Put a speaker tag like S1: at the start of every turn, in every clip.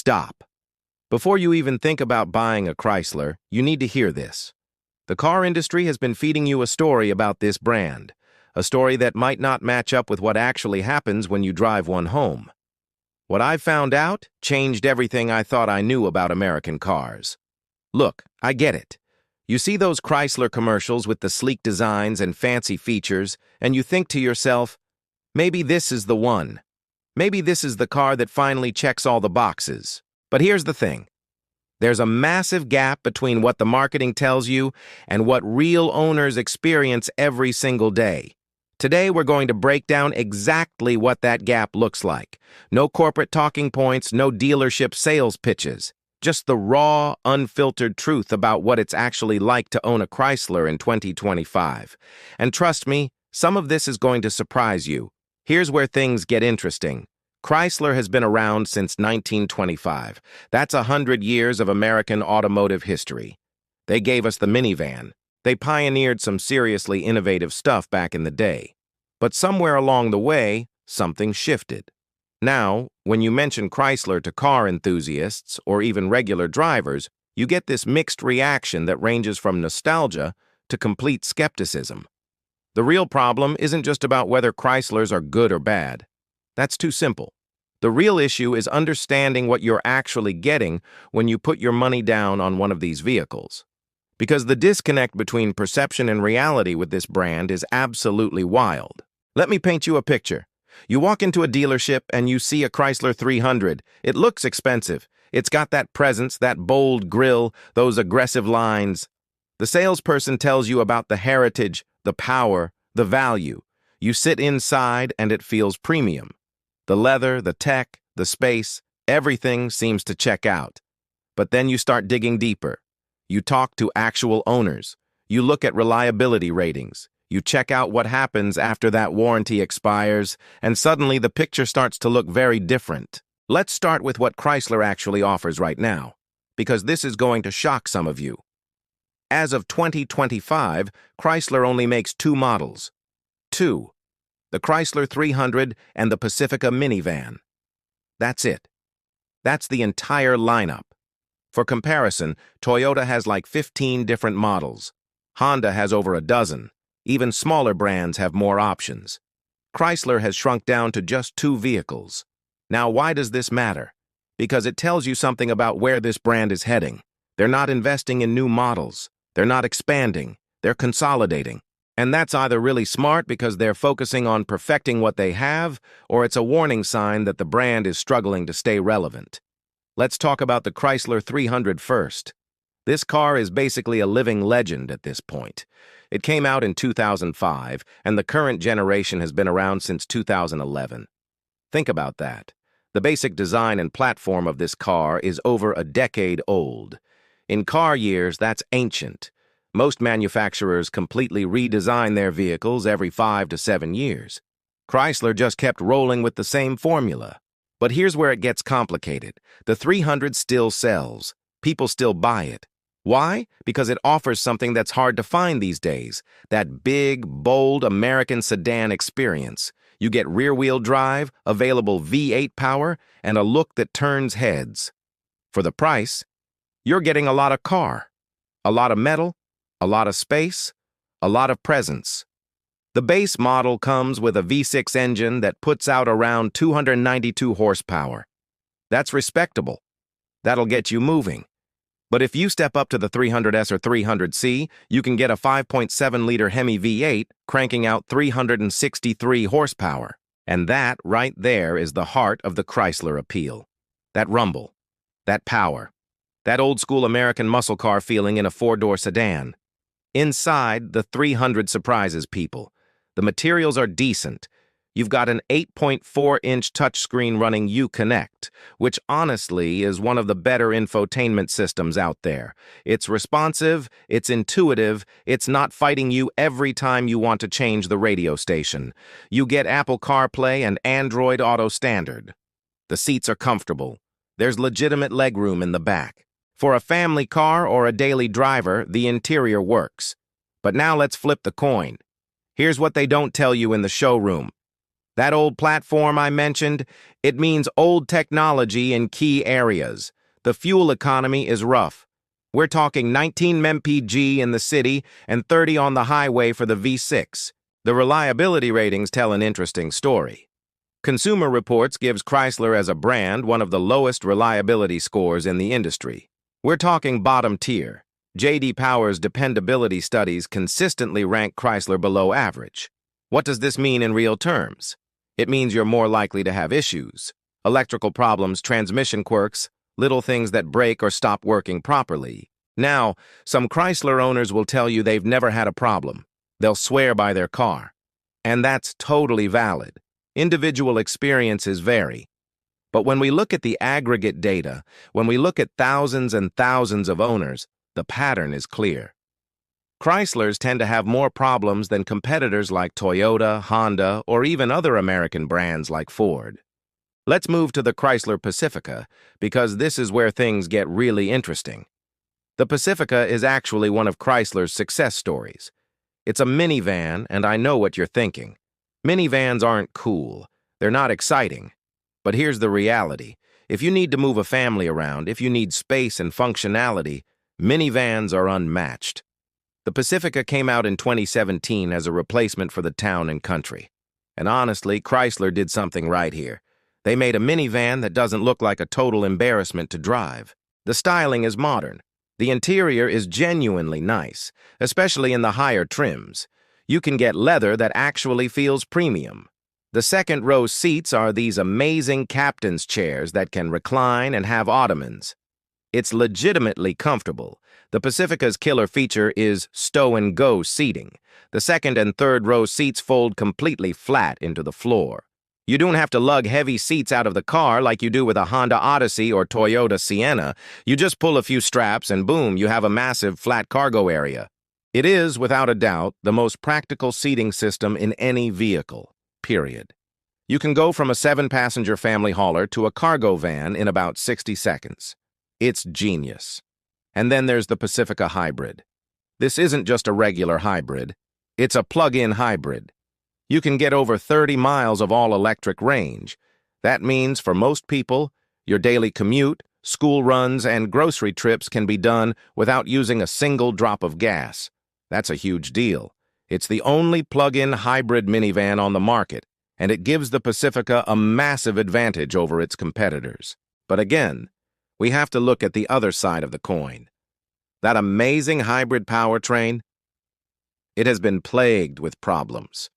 S1: Stop. Before you even think about buying a Chrysler, you need to hear this. The car industry has been feeding you a story about this brand, a story that might not match up with what actually happens when you drive one home. What I found out changed everything I thought I knew about American cars. Look, I get it. You see those Chrysler commercials with the sleek designs and fancy features, and you think to yourself, maybe this is the one. Maybe this is the car that finally checks all the boxes. But here's the thing. There's a massive gap between what the marketing tells you and what real owners experience every single day. Today, we're going to break down exactly what that gap looks like. No corporate talking points, no dealership sales pitches. Just the raw, unfiltered truth about what it's actually like to own a Chrysler in 2025. And trust me, some of this is going to surprise you. Here's where things get interesting. Chrysler has been around since 1925. That's 100 years of American automotive history. They gave us the minivan. They pioneered some seriously innovative stuff back in the day. But somewhere along the way, something shifted. Now, when you mention Chrysler to car enthusiasts or even regular drivers, you get this mixed reaction that ranges from nostalgia to complete skepticism. The real problem isn't just about whether Chryslers are good or bad. That's too simple. The real issue is understanding what you're actually getting when you put your money down on one of these vehicles. Because the disconnect between perception and reality with this brand is absolutely wild. Let me paint you a picture. You walk into a dealership and you see a Chrysler 300. It looks expensive. It's got that presence, that bold grille, those aggressive lines. The salesperson tells you about the heritage, the power, the value. You sit inside and it feels premium. The leather, the tech, the space, everything seems to check out. But then you start digging deeper. You talk to actual owners. You look at reliability ratings. You check out what happens after that warranty expires, and suddenly the picture starts to look very different. Let's start with what Chrysler actually offers right now, because this is going to shock some of you. As of 2025, Chrysler only makes two models. Two. The Chrysler 300 and the Pacifica minivan. That's it. That's the entire lineup. For comparison, Toyota has like 15 different models. Honda has over a dozen. Even smaller brands have more options. Chrysler has shrunk down to just two vehicles. Now, why does this matter? Because it tells you something about where this brand is heading. They're not investing in new models. They're not expanding. They're consolidating. And that's either really smart because they're focusing on perfecting what they have, or it's a warning sign that the brand is struggling to stay relevant. Let's talk about the Chrysler 300 first. This car is basically a living legend at this point. It came out in 2005, and the current generation has been around since 2011. Think about that. The basic design and platform of this car is over a decade old. In car years, that's ancient. Most manufacturers completely redesign their vehicles every 5 to 7 years. Chrysler just kept rolling with the same formula. But here's where it gets complicated. The 300 still sells. People still buy it. Why? Because it offers something that's hard to find these days. That big, bold American sedan experience. You get rear-wheel drive, available V8 power, and a look that turns heads. For the price, you're getting a lot of car, a lot of metal, a lot of space, a lot of presence. The base model comes with a V6 engine that puts out around 292 horsepower. That's respectable. That'll get you moving. But if you step up to the 300S or 300C, you can get a 5.7-liter Hemi V8 cranking out 363 horsepower. And that right there is the heart of the Chrysler appeal. That rumble, that power, that old-school American muscle car feeling in a four-door sedan. Inside, the 300 surprises people. The materials are decent. You've got an 8.4-inch touchscreen running Uconnect, which honestly is one of the better infotainment systems out there. It's responsive, it's intuitive, it's not fighting you every time you want to change the radio station. You get Apple CarPlay and Android Auto Standard. The seats are comfortable. There's legitimate legroom in the back. For a family car or a daily driver, the interior works. But now let's flip the coin. Here's what they don't tell you in the showroom. That old platform I mentioned, it means old technology in key areas. The fuel economy is rough. We're talking 19 mpg in the city and 30 on the highway for the V6. The reliability ratings tell an interesting story. Consumer Reports gives Chrysler as a brand one of the lowest reliability scores in the industry. We're talking bottom tier. J.D. Power's dependability studies consistently rank Chrysler below average. What does this mean in real terms? It means you're more likely to have issues. Electrical problems, transmission quirks, little things that break or stop working properly. Now, some Chrysler owners will tell you they've never had a problem. They'll swear by their car. And that's totally valid. Individual experiences vary. But when we look at the aggregate data, when we look at thousands and thousands of owners, the pattern is clear. Chryslers tend to have more problems than competitors like Toyota, Honda, or even other American brands like Ford. Let's move to the Chrysler Pacifica, because this is where things get really interesting. The Pacifica is actually one of Chrysler's success stories. It's a minivan, and I know what you're thinking. Minivans aren't cool. They're not exciting. But here's the reality. If you need to move a family around, if you need space and functionality, minivans are unmatched. The Pacifica came out in 2017 as a replacement for the town and country. And honestly, Chrysler did something right here. They made a minivan that doesn't look like a total embarrassment to drive. The styling is modern. The interior is genuinely nice, especially in the higher trims. You can get leather that actually feels premium. The second row seats are these amazing captain's chairs that can recline and have ottomans. It's legitimately comfortable. The Pacifica's killer feature is stow-and-go seating. The second and third row seats fold completely flat into the floor. You don't have to lug heavy seats out of the car like you do with a Honda Odyssey or Toyota Sienna. You just pull a few straps and boom, you have a massive flat cargo area. It is, without a doubt, the most practical seating system in any vehicle, period. You can go from a 7-passenger family hauler to a cargo van in about 60 seconds. It's genius. And then there's the Pacifica Hybrid. This isn't just a regular hybrid. It's a plug-in hybrid. You can get over 30 miles of all-electric range. That means, for most people, your daily commute, school runs, and grocery trips can be done without using a single drop of gas. That's a huge deal. It's the only plug-in hybrid minivan on the market, and it gives the Pacifica a massive advantage over its competitors. But again, we have to look at the other side of the coin. That amazing hybrid powertrain, it has been plagued with problems.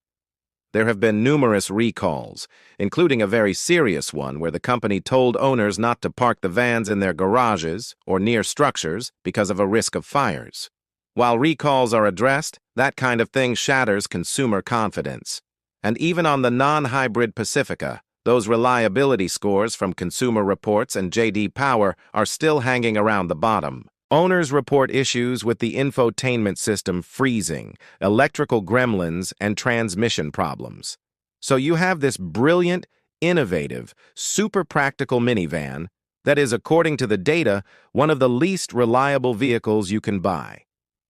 S1: There have been numerous recalls, including a very serious one where the company told owners not to park the vans in their garages or near structures because of a risk of fires. While recalls are addressed, that kind of thing shatters consumer confidence. And even on the non-hybrid Pacifica, those reliability scores from Consumer Reports and J.D. Power are still hanging around the bottom. Owners report issues with the infotainment system freezing, electrical gremlins, and transmission problems. So you have this brilliant, innovative, super practical minivan that is, according to the data, one of the least reliable vehicles you can buy.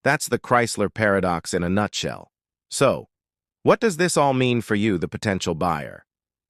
S1: That's the Chrysler paradox in a nutshell. So, what does this all mean for you, the potential buyer?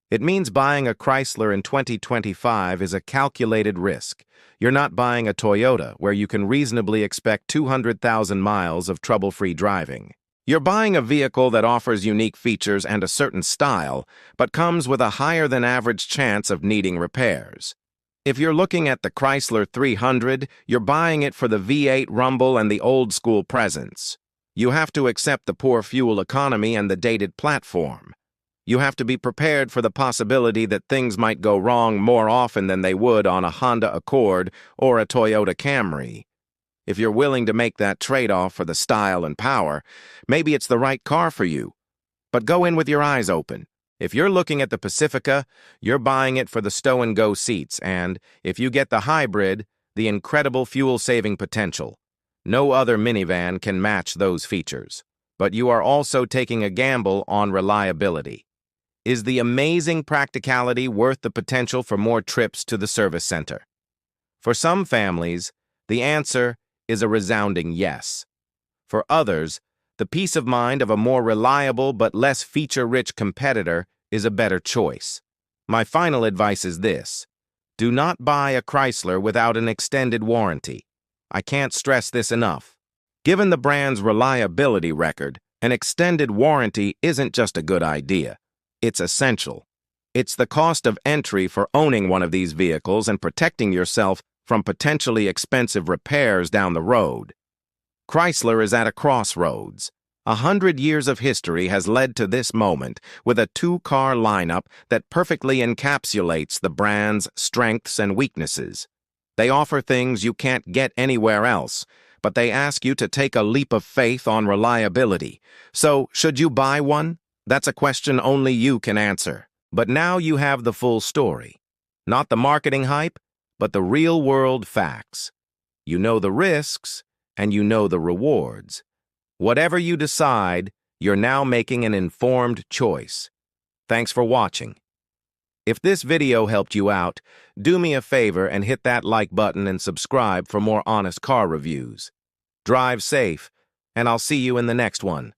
S1: It means buying a Chrysler in 2025 is a calculated risk. You're not buying a Toyota, where you can reasonably expect 200,000 miles of trouble-free driving. You're buying a vehicle that offers unique features and a certain style, but comes with a higher-than-average chance of needing repairs. If you're looking at the Chrysler 300, you're buying it for the V8 rumble and the old-school presence. You have to accept the poor fuel economy and the dated platform. You have to be prepared for the possibility that things might go wrong more often than they would on a Honda Accord or a Toyota Camry. If you're willing to make that trade-off for the style and power, maybe it's the right car for you. But go in with your eyes open. If you're looking at the Pacifica, you're buying it for the stow-and-go seats, and, if you get the hybrid, the incredible fuel-saving potential. No other minivan can match those features. But you are also taking a gamble on reliability. Is the amazing practicality worth the potential for more trips to the service center? For some families, the answer is a resounding yes. For others, the peace of mind of a more reliable but less feature-rich competitor is a better choice. My final advice is this: do not buy a Chrysler without an extended warranty. I can't stress this enough. Given the brand's reliability record, an extended warranty isn't just a good idea. It's essential. It's the cost of entry for owning one of these vehicles and protecting yourself from potentially expensive repairs down the road. Chrysler is at a crossroads. 100 years of history has led to this moment with a two-car lineup that perfectly encapsulates the brand's strengths and weaknesses. They offer things you can't get anywhere else, but they ask you to take a leap of faith on reliability. So, should you buy one? That's a question only you can answer. But now you have the full story. Not the marketing hype, but the real-world facts. You know the risks, and you know the rewards. Whatever you decide, you're now making an informed choice. Thanks for watching. If this video helped you out, do me a favor and hit that like button and subscribe for more honest car reviews. Drive safe, and I'll see you in the next one.